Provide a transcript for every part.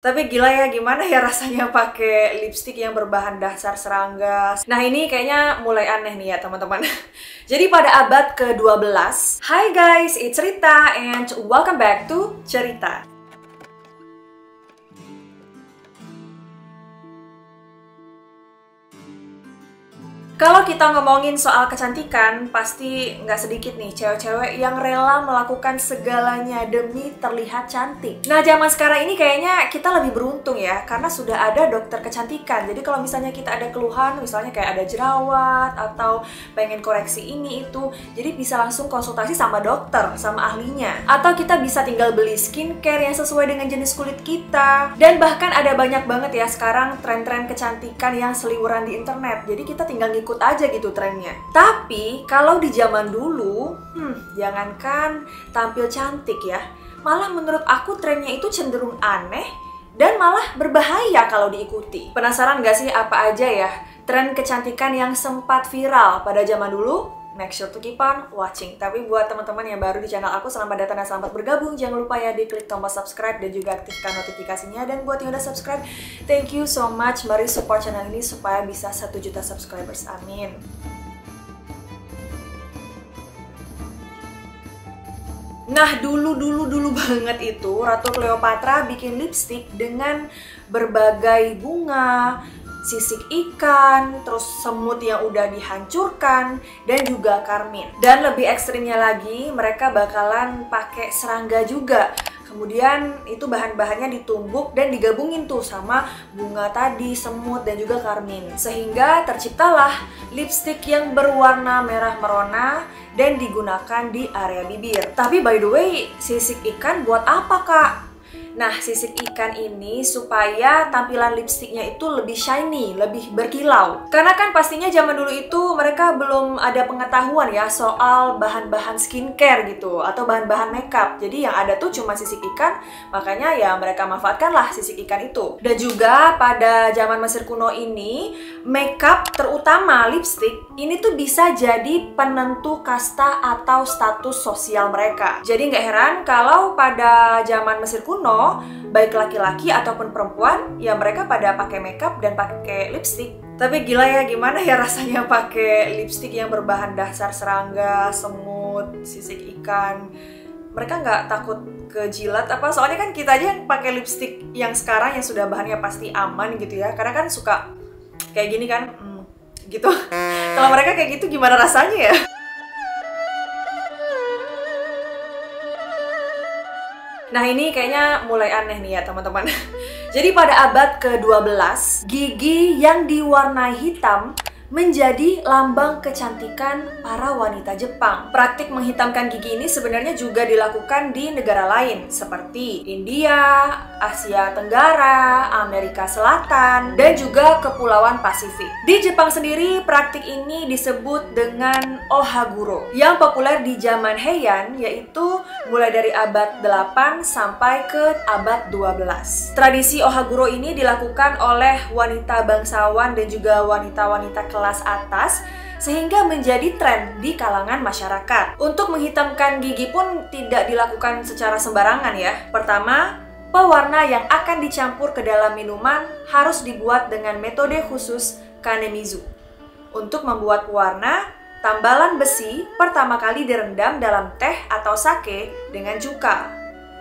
Tapi gila ya, gimana ya rasanya pakai lipstick yang berbahan dasar serangga. Nah ini kayaknya mulai aneh nih ya teman-teman. Jadi pada abad ke-12, Hi guys, it's Rita and welcome back to Cerita. Kalau kita ngomongin soal kecantikan, pasti nggak sedikit nih cewek-cewek yang rela melakukan segalanya demi terlihat cantik. Nah, zaman sekarang ini kayaknya kita lebih beruntung ya, karena sudah ada dokter kecantikan. Jadi kalau misalnya kita ada keluhan, misalnya kayak ada jerawat, atau pengen koreksi ini itu, jadi bisa langsung konsultasi sama dokter, sama ahlinya. Atau kita bisa tinggal beli skincare yang sesuai dengan jenis kulit kita. Dan bahkan ada banyak banget ya sekarang tren-tren kecantikan yang seliweran di internet. Jadi kita tinggal ngikut aja gitu trennya. Tapi kalau di zaman dulu, jangankan tampil cantik ya, malah menurut aku trennya itu cenderung aneh dan malah berbahaya kalau diikuti. Penasaran gak sih apa aja ya tren kecantikan yang sempat viral pada zaman dulu? Make sure to keep on watching. Tapi buat teman-teman yang baru di channel aku, selamat datang dan selamat bergabung. Jangan lupa ya diklik tombol subscribe dan juga aktifkan notifikasinya. Dan buat yang udah subscribe, thank you so much. Mari support channel ini supaya bisa 1 juta subscribers. Amin. Nah, dulu banget itu Ratu Cleopatra bikin lipstick dengan berbagai bunga, sisik ikan, terus semut yang udah dihancurkan, dan juga karmin. Dan lebih ekstrimnya lagi, mereka bakalan pakai serangga juga. Kemudian itu bahan-bahannya ditumbuk dan digabungin tuh sama bunga tadi, semut, dan juga karmin. Sehingga terciptalah lipstick yang berwarna merah merona dan digunakan di area bibir. Tapi by the way, sisik ikan buat apa kak? Nah, sisik ikan ini supaya tampilan lipstiknya itu lebih shiny, lebih berkilau. Karena kan pastinya zaman dulu itu mereka belum ada pengetahuan ya soal bahan-bahan skincare gitu, atau bahan-bahan makeup. Jadi yang ada tuh cuma sisik ikan, makanya ya mereka manfaatkanlah sisik ikan itu. Dan juga pada zaman Mesir kuno ini, makeup terutama lipstik, ini tuh bisa jadi penentu kasta atau status sosial mereka. Jadi nggak heran kalau pada zaman Mesir kuno, baik laki-laki ataupun perempuan, ya mereka pada pakai makeup dan pakai lipstick. Tapi gila ya, gimana ya rasanya pakai lipstick yang berbahan dasar serangga, semut, sisik ikan. Mereka nggak takut kejilat apa? Soalnya kan kita aja yang pakai lipstick yang sekarang yang sudah bahannya pasti aman gitu ya. Karena kan suka kayak gini kan, gitu. Kalau mereka kayak gitu gimana rasanya ya? Nah ini kayaknya mulai aneh nih ya teman-teman. Jadi pada abad ke-12, gigi yang diwarnai hitam menjadi lambang kecantikan para wanita Jepang. Praktik menghitamkan gigi ini sebenarnya juga dilakukan di negara lain seperti India, Asia Tenggara, Amerika Selatan, dan juga Kepulauan Pasifik. Di Jepang sendiri, praktik ini disebut dengan ohaguro, yang populer di zaman Heian, yaitu mulai dari abad 8 sampai ke abad 12. Tradisi ohaguro ini dilakukan oleh wanita bangsawan dan juga wanita-wanita kelas atas, sehingga menjadi tren di kalangan masyarakat. Untuk menghitamkan gigi pun tidak dilakukan secara sembarangan ya. Pertama, pewarna yang akan dicampur ke dalam minuman harus dibuat dengan metode khusus kanemizu. Untuk membuat pewarna, tambalan besi pertama kali direndam dalam teh atau sake dengan cuka.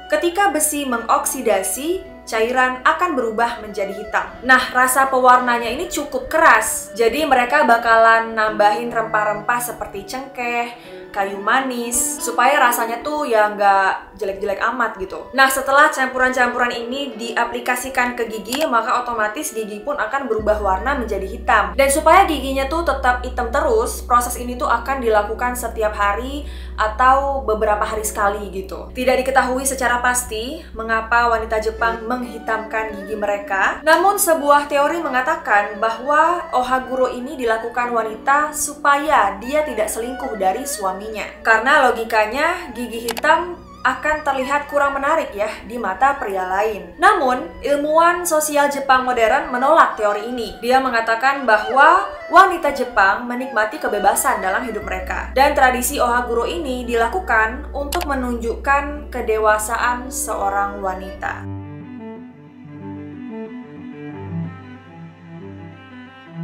Ketika besi mengoksidasi, cairan akan berubah menjadi hitam. Nah, rasa pewarnanya ini cukup keras. Jadi mereka bakalan nambahin rempah-rempah seperti cengkeh, kayu manis, supaya rasanya tuh ya nggak jelek-jelek amat gitu. Nah, setelah campuran-campuran ini diaplikasikan ke gigi, maka otomatis gigi pun akan berubah warna menjadi hitam. Dan supaya giginya tuh tetap hitam terus, proses ini tuh akan dilakukan setiap hari atau beberapa hari sekali gitu. Tidak diketahui secara pasti mengapa wanita Jepang menghitamkan gigi mereka. Namun sebuah teori mengatakan bahwa ohaguro ini dilakukan wanita supaya dia tidak selingkuh dari suaminya. Karena logikanya gigi hitam akan terlihat kurang menarik ya di mata pria lain. Namun, ilmuwan sosial Jepang modern menolak teori ini. Dia mengatakan bahwa wanita Jepang menikmati kebebasan dalam hidup mereka. Dan tradisi ohaguro ini dilakukan untuk menunjukkan kedewasaan seorang wanita.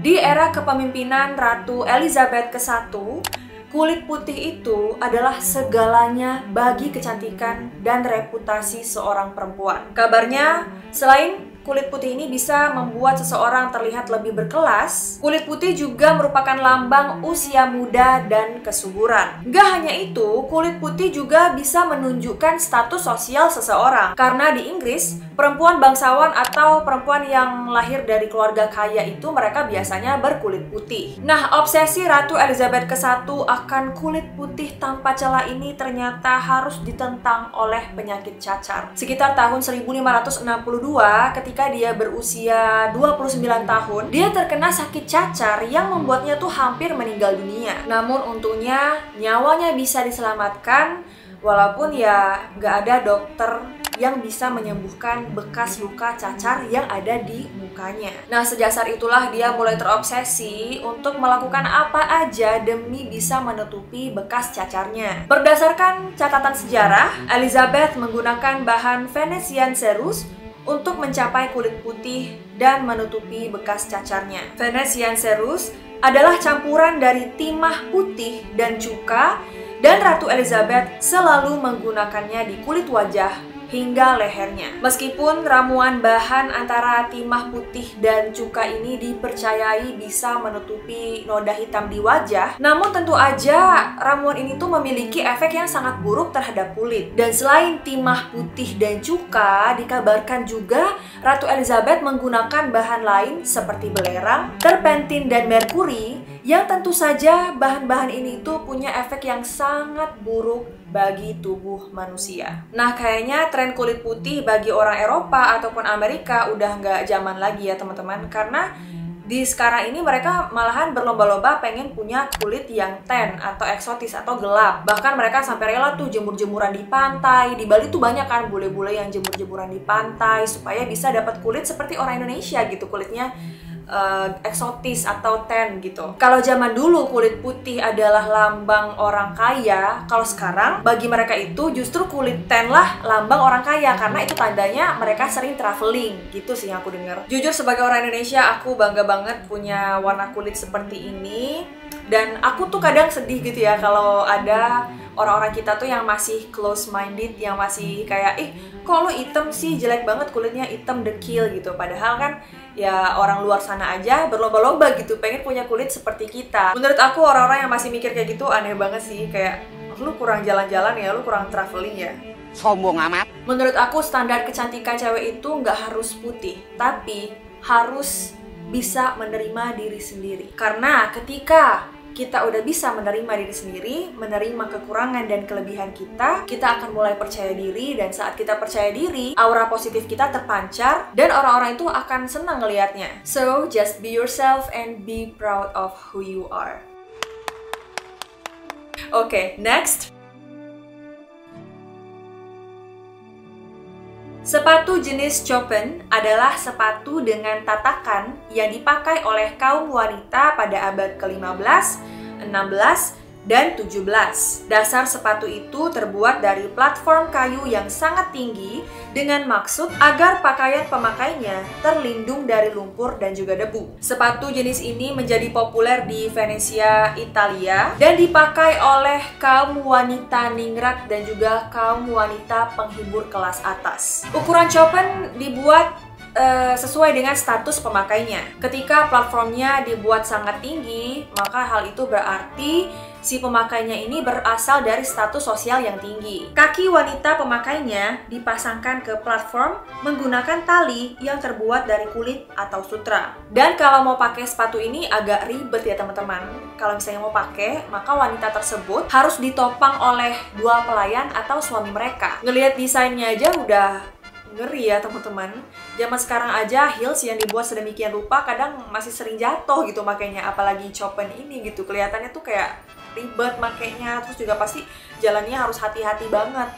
Di era kepemimpinan Ratu Elizabeth ke-1, kulit putih itu adalah segalanya bagi kecantikan dan reputasi seorang perempuan. Kabarnya, selain kulit putih ini bisa membuat seseorang terlihat lebih berkelas, kulit putih juga merupakan lambang usia muda dan kesuburan. Gak hanya itu, kulit putih juga bisa menunjukkan status sosial seseorang. Karena di Inggris, perempuan bangsawan atau perempuan yang lahir dari keluarga kaya itu mereka biasanya berkulit putih. Nah, obsesi Ratu Elizabeth ke-1 akan kulit putih tanpa celah ini ternyata harus ditentang oleh penyakit cacar. Sekitar tahun 1562, ketika dia berusia 29 tahun, dia terkena sakit cacar yang membuatnya tuh hampir meninggal dunia. Namun untungnya nyawanya bisa diselamatkan, walaupun ya gak ada dokter yang bisa menyembuhkan bekas luka cacar yang ada di mukanya. Nah, sejak itulah dia mulai terobsesi untuk melakukan apa aja demi bisa menutupi bekas cacarnya. Berdasarkan catatan sejarah, Elizabeth menggunakan bahan Venetian cerus untuk mencapai kulit putih dan menutupi bekas cacarnya. Venetian cerus adalah campuran dari timah putih dan cuka, dan Ratu Elizabeth selalu menggunakannya di kulit wajah hingga lehernya. Meskipun ramuan bahan antara timah putih dan cuka ini dipercayai bisa menutupi noda hitam di wajah, namun tentu aja ramuan ini tuh memiliki efek yang sangat buruk terhadap kulit. Dan selain timah putih dan cuka, dikabarkan juga Ratu Elizabeth menggunakan bahan lain seperti belerang, terpentin, dan merkuri, yang tentu saja bahan-bahan ini tuh punya efek yang sangat buruk bagi tubuh manusia. Nah, kayaknya tren kulit putih bagi orang Eropa ataupun Amerika udah nggak zaman lagi ya teman-teman, karena di sekarang ini mereka malahan berlomba-lomba pengen punya kulit yang tan atau eksotis atau gelap. Bahkan mereka sampai rela tuh jemur-jemuran di pantai. Di Bali tuh banyak kan bule-bule yang jemur-jemuran di pantai supaya bisa dapat kulit seperti orang Indonesia gitu, kulitnya eksotis atau tan gitu. Kalau zaman dulu kulit putih adalah lambang orang kaya, kalau sekarang bagi mereka itu justru kulit tan lah lambang orang kaya, karena itu tandanya mereka sering traveling gitu sih yang aku dengar. Jujur sebagai orang Indonesia, aku bangga banget punya warna kulit seperti ini, dan aku tuh kadang sedih gitu ya kalau ada orang-orang kita tuh yang masih close minded, yang masih kayak kok lu hitam sih, jelek banget kulitnya, hitam dekil gitu. Padahal kan ya orang luar sana aja berlomba-lomba gitu pengen punya kulit seperti kita. Menurut aku orang-orang yang masih mikir kayak gitu aneh banget sih, kayak lu kurang jalan-jalan ya, lu kurang traveling ya. Sombong amat. Menurut aku standar kecantikan cewek itu nggak harus putih, tapi harus bisa menerima diri sendiri. Karena ketika kita udah bisa menerima diri sendiri, menerima kekurangan dan kelebihan kita akan mulai percaya diri, dan saat kita percaya diri, aura positif kita terpancar, dan orang-orang itu akan senang ngelihatnya. So, just be yourself and be proud of who you are. Oke, next. Sepatu jenis Chopin adalah sepatu dengan tatakan yang dipakai oleh kaum wanita pada abad ke-15, 16, dan 17. Dasar sepatu itu terbuat dari platform kayu yang sangat tinggi dengan maksud agar pakaian pemakainya terlindung dari lumpur dan juga debu. Sepatu jenis ini menjadi populer di Venesia, Italia, dan dipakai oleh kaum wanita ningrat dan juga kaum wanita penghibur kelas atas. Ukuran Chopin dibuat sesuai dengan status pemakainya. Ketika platformnya dibuat sangat tinggi, maka hal itu berarti si pemakainya ini berasal dari status sosial yang tinggi. Kaki wanita pemakainya dipasangkan ke platform menggunakan tali yang terbuat dari kulit atau sutra. Dan kalau mau pakai sepatu ini agak ribet ya teman-teman. Kalau misalnya mau pakai, maka wanita tersebut harus ditopang oleh dua pelayan atau suami mereka. Ngelihat desainnya aja udah ngeri ya teman-teman. Zaman sekarang aja heels yang dibuat sedemikian rupa kadang masih sering jatuh gitu makanya, apalagi Chopin ini gitu. Kelihatannya tuh kayak ribet makainya, terus juga pasti jalannya harus hati-hati banget.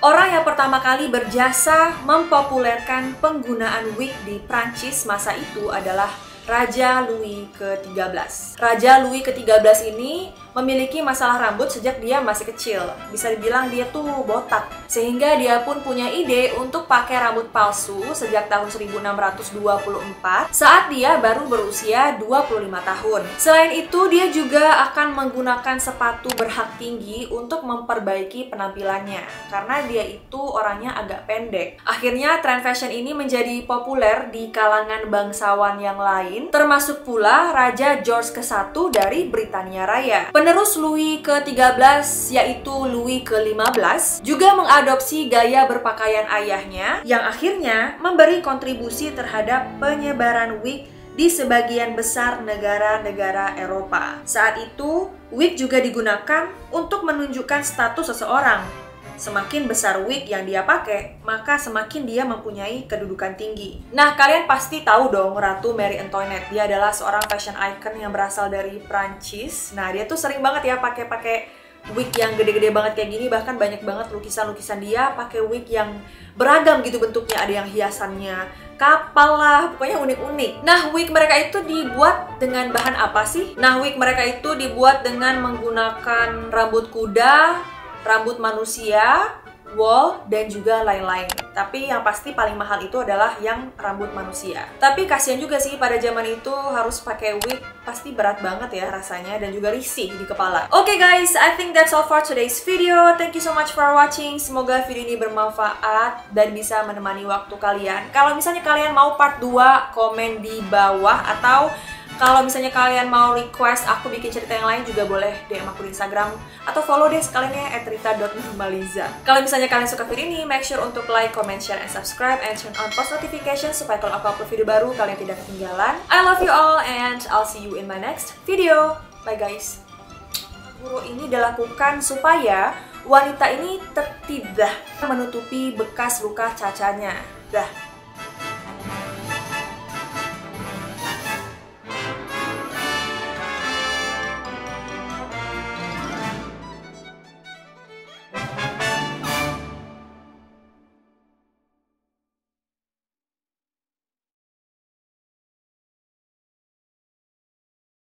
Orang yang pertama kali berjasa mempopulerkan penggunaan wig di Prancis masa itu adalah Raja Louis ke-13. Raja Louis ke-13 ini memiliki masalah rambut sejak dia masih kecil. Bisa dibilang dia tuh botak. Sehingga dia pun punya ide untuk pakai rambut palsu sejak tahun 1624 saat dia baru berusia 25 tahun. Selain itu, dia juga akan menggunakan sepatu berhak tinggi untuk memperbaiki penampilannya karena dia itu orangnya agak pendek. Akhirnya tren fashion ini menjadi populer di kalangan bangsawan yang lain, termasuk pula Raja George ke-1 dari Britania Raya. Penerus Louis ke-13 yaitu Louis ke-15 juga mengadopsi gaya berpakaian ayahnya yang akhirnya memberi kontribusi terhadap penyebaran wig di sebagian besar negara-negara Eropa. Saat itu, wig juga digunakan untuk menunjukkan status seseorang. Semakin besar wig yang dia pakai, maka semakin dia mempunyai kedudukan tinggi. Nah, kalian pasti tahu dong Ratu Marie Antoinette. Dia adalah seorang fashion icon yang berasal dari Prancis. Nah, dia tuh sering banget ya pakai wig yang gede-gede banget kayak gini. Bahkan banyak banget lukisan-lukisan dia pakai wig yang beragam gitu bentuknya. Ada yang hiasannya kapal lah, pokoknya unik-unik. Nah, wig mereka itu dibuat dengan bahan apa sih? Nah, wig mereka itu dibuat dengan menggunakan rambut kuda, rambut manusia, wool, dan juga lain-lain. Tapi yang pasti paling mahal itu adalah yang rambut manusia. Tapi kasihan juga sih pada zaman itu harus pakai wig, pasti berat banget ya rasanya dan juga risih di kepala. Oke guys, I think that's all for today's video. Thank you so much for watching. Semoga video ini bermanfaat dan bisa menemani waktu kalian. Kalau misalnya kalian mau part 2, komen di bawah, atau kalau misalnya kalian mau request aku bikin cerita yang lain juga boleh DM aku di Instagram atau follow deh sekalian ya @rita.nurmaliza. Kalau misalnya kalian suka video ini, make sure untuk like, comment, share, and subscribe, and turn on post notification supaya kalau aku upload video baru kalian tidak ketinggalan. I love you all and I'll see you in my next video. Bye guys. Guru ini dilakukan supaya wanita ini tidak menutupi bekas luka cacanya. Dah.